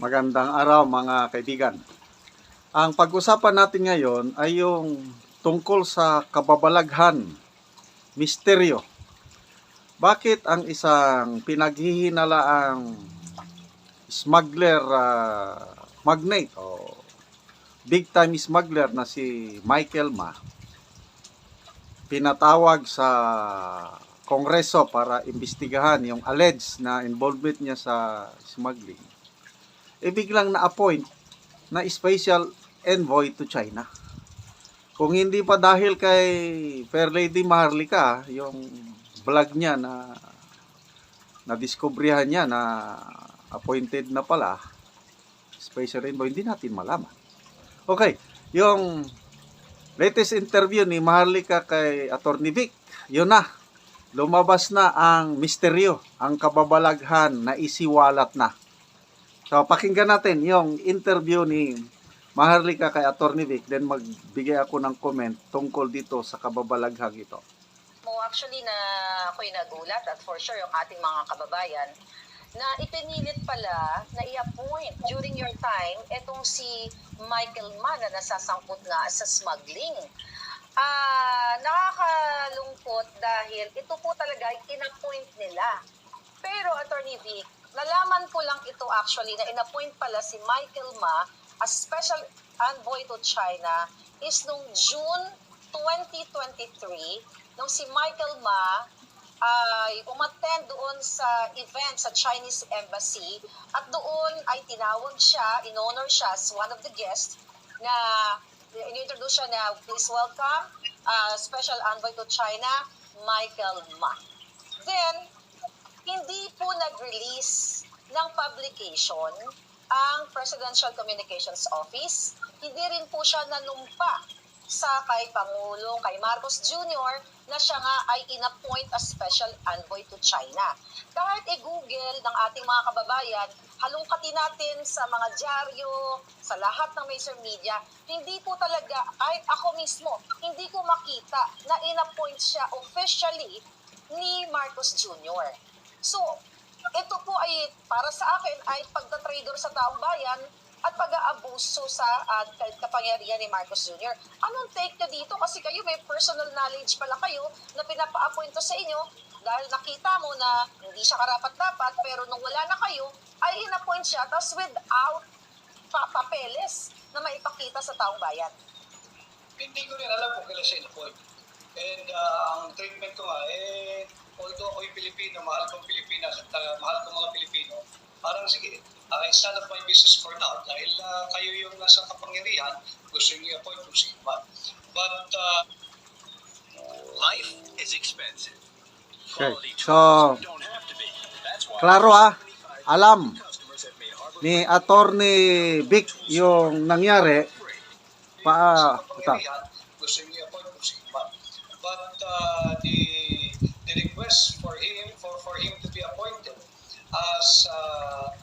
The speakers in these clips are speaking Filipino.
Magandang araw mga kaibigan. Ang pag-usapan natin ngayon ay yung tungkol sa kababalaghan, misteryo. Bakit ang isang pinaghihinalaang smuggler magnate o big time smuggler na si Michael Ma pinatawag sa Kongreso para imbestigahan yung alleged na involvement niya sa smuggling, biglang na-appoint na special envoy to China? Kung hindi pa dahil kay Fair Lady Maharlika, yung vlog niya na nadiskubrihan niya na appointed na pala special envoy, hindi natin malaman. Okay, yung latest interview ni Maharlika kay Attorney Vic, yun na, lumabas na ang misteryo, ang kababalaghan na isiwalat na. So, pakinggan natin yung interview ni Maharlika kay Attorney Vic, then magbigay ako ng comment tungkol dito sa kababalaghang ito. Actually, na ako'y nagulat at for sure yung ating mga kababayan na ipinilit pala na i-appoint during your time etong si Michael Ma na nasasangkot nga sa smuggling. Nakakalungkot dahil ito po talaga in-appoint nila. Pero Attorney Vic, nalaman ko lang ito actually na in-appoint pala si Michael Ma as special envoy to China is nung June 2023 nung si Michael Ma ay umattend doon sa event sa Chinese Embassy at doon ay tinawag siya, in-honor siya as one of the guests na in-introduce siya na please welcome special envoy to China, Michael Ma. Then, hindi po nag-release ng publication ang Presidential Communications Office. Hindi rin po siya nanumpa sa kay Pangulo, kay Marcos Jr. na siya nga ay in-appoint as special envoy to China. Kahit i-google ng ating mga kababayan, halongkatin natin sa mga dyaryo, sa lahat ng major media, hindi po talaga, kahit ako mismo, hindi ko makita na in-appoint siya officially ni Marcos Jr. So, ito po ay para sa akin ay pagtatraidor sa taong bayan at pag-aabuso sa kapangyarihan ni Marcos Jr. Anong take nyo dito? Kasi kayo may personal knowledge pala kayo na pinapa-appoint sa inyo dahil nakita mo na hindi siya karapat-dapat pero nung wala na kayo ay in-appoint siya tapos without papeles na maipakita sa taong bayan. Hindi ko rin alam kung kailan siya in-appoint. And ang treatment ko nga, although ako'y Pilipino, mahal kong Pilipinas at mahal kong mga Pilipino, parang sige, it's none of my business for now dahil kayo yung nasa kapangyarihan, gusto niyo i-appoint kung sino man. But life is expensive. Okay, so klaro alam ni Attorney Vic yung nangyari gusto niyo i-appoint kung sino man. But the request for him to be appointed as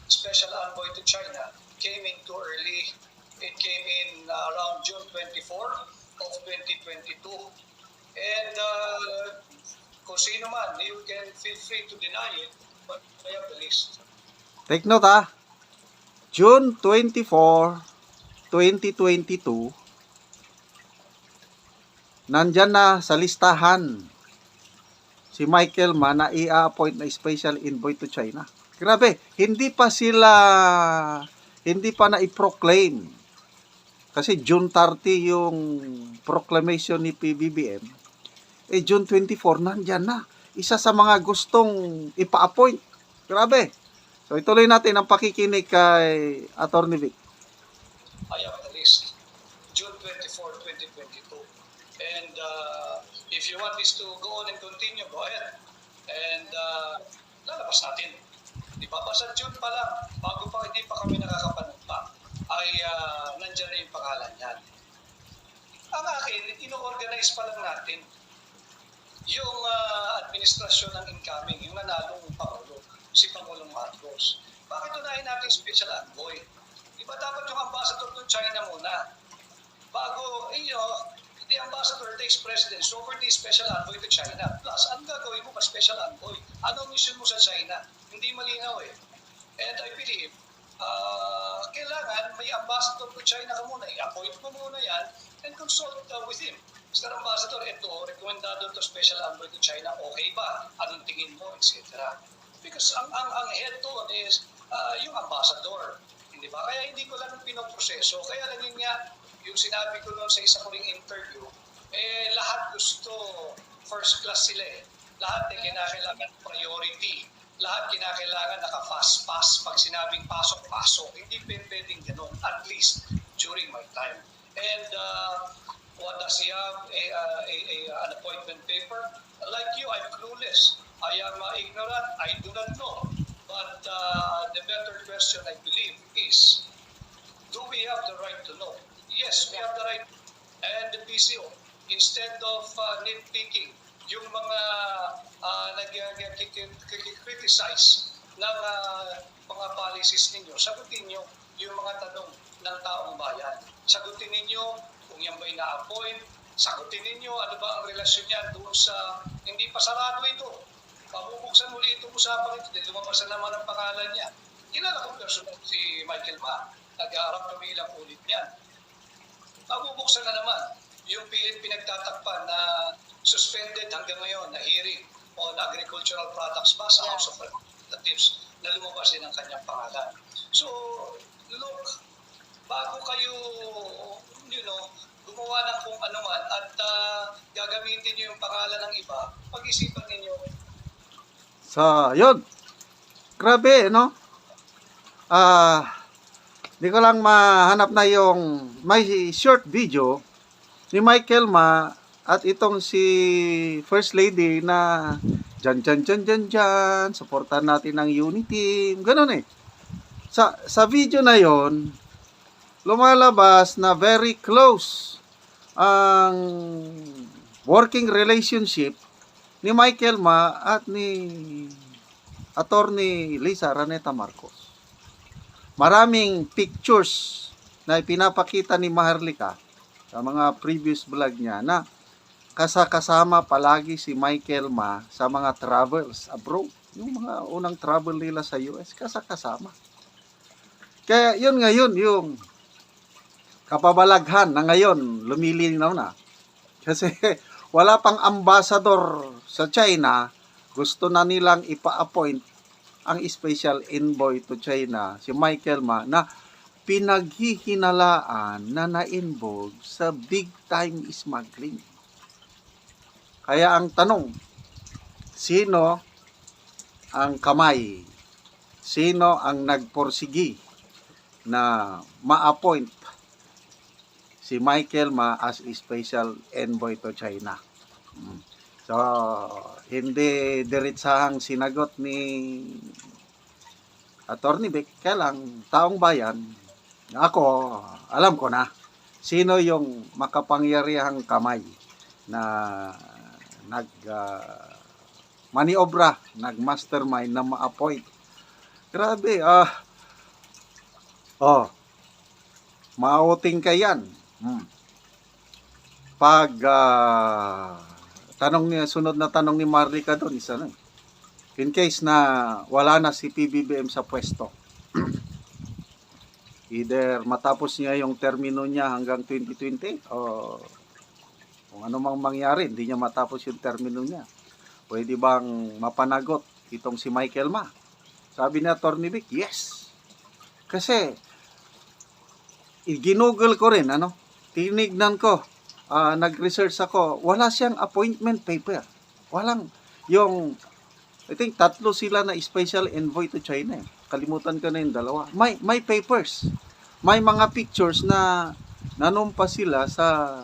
special envoy to China came in too early. It came in around June 24 of 2022. And kung sino man, you can feel free to deny it, but I have the list. Take note June 24, 2022, nandyan na sa listahan si Michael Ma na i-appoint na special envoy to China. Grabe, hindi pa na-i-proclaim. Kasi June 30 yung proclamation ni PBBM. June 24, nandyan na. Isa sa mga gustong ipa-appoint. Grabe. So, ituloy natin ang pakikinig kay Attorney Vic. I have the list. June 24, 2022. And if you want this to go on and continue, go ahead. And lalabas natin. Diba? Basta June pa lang, bago pa hindi pa kami nakakapanood pa, ay nandyan na yung pangalan niyan. Ang akin, ino-organize pa lang natin yung administrasyon ng incoming, yung nanalong Pangulo, si Pangulong Marcos. Bakit unahin natin special envoy? Diba dapat yung ambassador ng China muna? Bago, the ambassador takes precedence over the special envoy to China. Plus, ano gagawin mo pa special envoy? Anong mission mo sa China? Hindi malinaw eh. And I believe kailangan may ambassador to China ka muna. I-appoint mo muna yan and consult with him. Mr. Ambassador, ito, rekomendado to Special Envoy to China, okay ba? Anong tingin mo, etc. Because ang head doon is yung ambassador. Hindi ba? Kaya hindi ko lang pinoproseso. Kaya lang yun nga, yung sinabi ko noon sa isa ko ring interview, lahat gusto first class sila eh. Lahat ay kinakailangan priority. Lahat kinakailangan naka-fast pass. Pag sinabing pasok-pasok, hindi pwedeng ganun. At least during my time. And what does he have? An appointment paper? Like you, I'm clueless. I am ignorant. I do not know. But the better question, I believe, is, do we have the right to know? Yes, we have the right. And the PCO, instead of nitpicking, yung mga nag-criticize ng mga policies ninyo, sagutin nyo yung mga tanong ng taong bayan. Sagutin ninyo kung yan ba'y na-appoint, sagutin ninyo ano ba ang relasyon niya doon sa, hindi pa sarado ito. Pabubuksan muli itong usapan ito, dahil lumabas na naman ang pangalan niya. Kilala kong personal si Michael Ma, nag-aarap kami ilang ulit niyan. Pabubuksan na naman yung pinagtatakpan na suspended hanggang ngayon na hearing on agricultural products ba sa House of Representatives na lumabas din ang kanyang pangalan. So, look, bago kayo, gumawa ng kung ano man at gagamitin nyo yung pangalan ng iba, pag-isipan ninyo. So, yun. Grabe, no? Di ko lang mahanap na yung may short video ni Michael Ma at itong si First Lady na dyan, supportan natin ng unity, ganun eh. Sa video na yon lumalabas na very close ang working relationship ni Michael Ma at ni Attorney Lisa Raneta Marcos. Maraming pictures na ipinapakita ni Maharlika sa mga previous vlog niya na kasama palagi si Michael Ma sa mga travels abroad. Yung mga unang travel nila sa US, kasama. Kaya yun ngayon, yung kapabalaghan na ngayon, lumilinaw na. Kasi wala pang ambassador sa China, gusto na nilang ipa-appoint ang special envoy to China, si Michael Ma, na pinaghihinalaan na na-involve sa big time smuggling. Kaya ang tanong, sino ang kamay? Sino ang nagporsigi na ma-appoint si Michael Ma as a special envoy to China? So, hindi diretsahang sinagot ni Attorney Vic, kaya lang, taong bayan, ako, alam ko na, sino yung makapangyarihang kamay na maniobra, nag-mastermind na ma-appoint. Grabe, mauting ka yan. Pag sunod na tanong ni Marlica doon, isa lang. In case na wala na si PBBM sa pwesto, either matapos niya yung termino niya hanggang 2020 o kung ano mang mangyari, hindi niya matapos yung termino niya, pwede bang mapanagot itong si Michael Ma? Sabi ni Atty. Vic, yes. Kasi ginugol ko rin, tinignan ko, nag-research ako, wala siyang appointment paper. Walang, I think 3 sila na special envoy to China. Kalimutan ko na yung 2. May papers. May mga pictures na nanumpa sila sa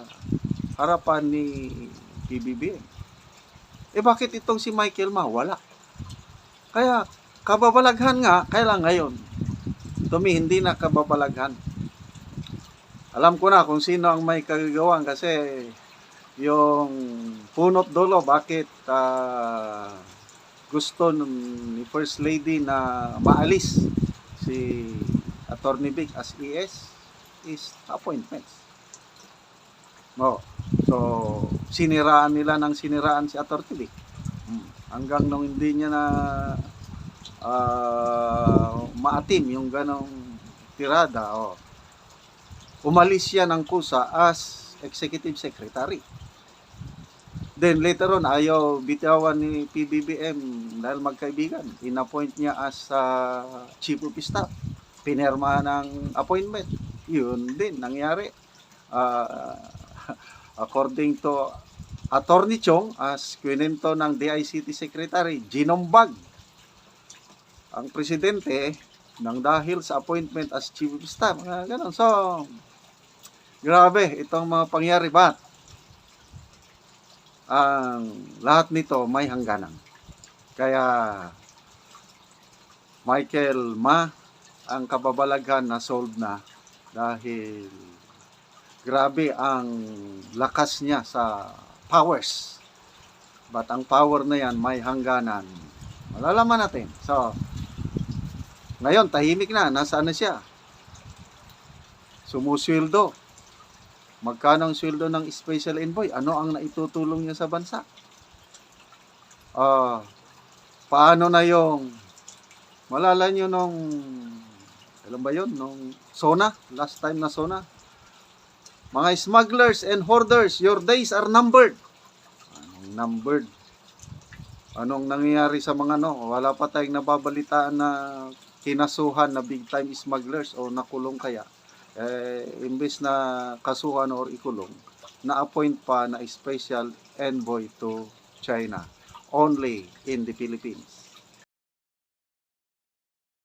harapan ni PBBM. Bakit itong si Michael Ma? Wala. Kaya, kababalaghan nga, kailan ngayon? Hindi na kababalaghan. Alam ko na kung sino ang may kagagawan kasi yung punot dulo, bakit gusto ni First Lady na maalis si Atty. Vic as ES is appointments. So, siniraan nila ng siniraan si Atty. Vic. Hanggang nung hindi niya na maatim yung ganong tirada. Oh. Umalis siya ng kusa as executive secretary. Then later on, ayaw bitawan ni PBBM dahil magkaibigan. Inappoint niya as chief of staff. Pinirma ng appointment. Yun din, nangyari. According to Attorney Chong, as kwento ng DICT Secretary, ginombag ang presidente nang dahil sa appointment as chief of staff. Ganun. So, grabe itong mga pangyari. But, ang lahat nito may hangganan. Kaya, Michael Ma, ang kababalaghan na solved na dahil grabe ang lakas niya sa powers. But ang power na yan may hangganan. Malalaman natin. So, ngayon tahimik na. Nasaan na siya? Sumusweldo. Magkano ang sweldo ng special envoy? Ano ang naitutulong niya sa bansa? Paano na yung malala nyo nung alam ba yun? Nung SONA? Last time na SONA? Mga smugglers and hoarders, your days are numbered. Anong numbered? Anong nangyayari sa mga wala pa tayong nababalitaan na kinasuhan na big time smugglers o nakulong kaya. Imbes na kasuhan or ikulong, na-appoint pa na special envoy to China only in the Philippines.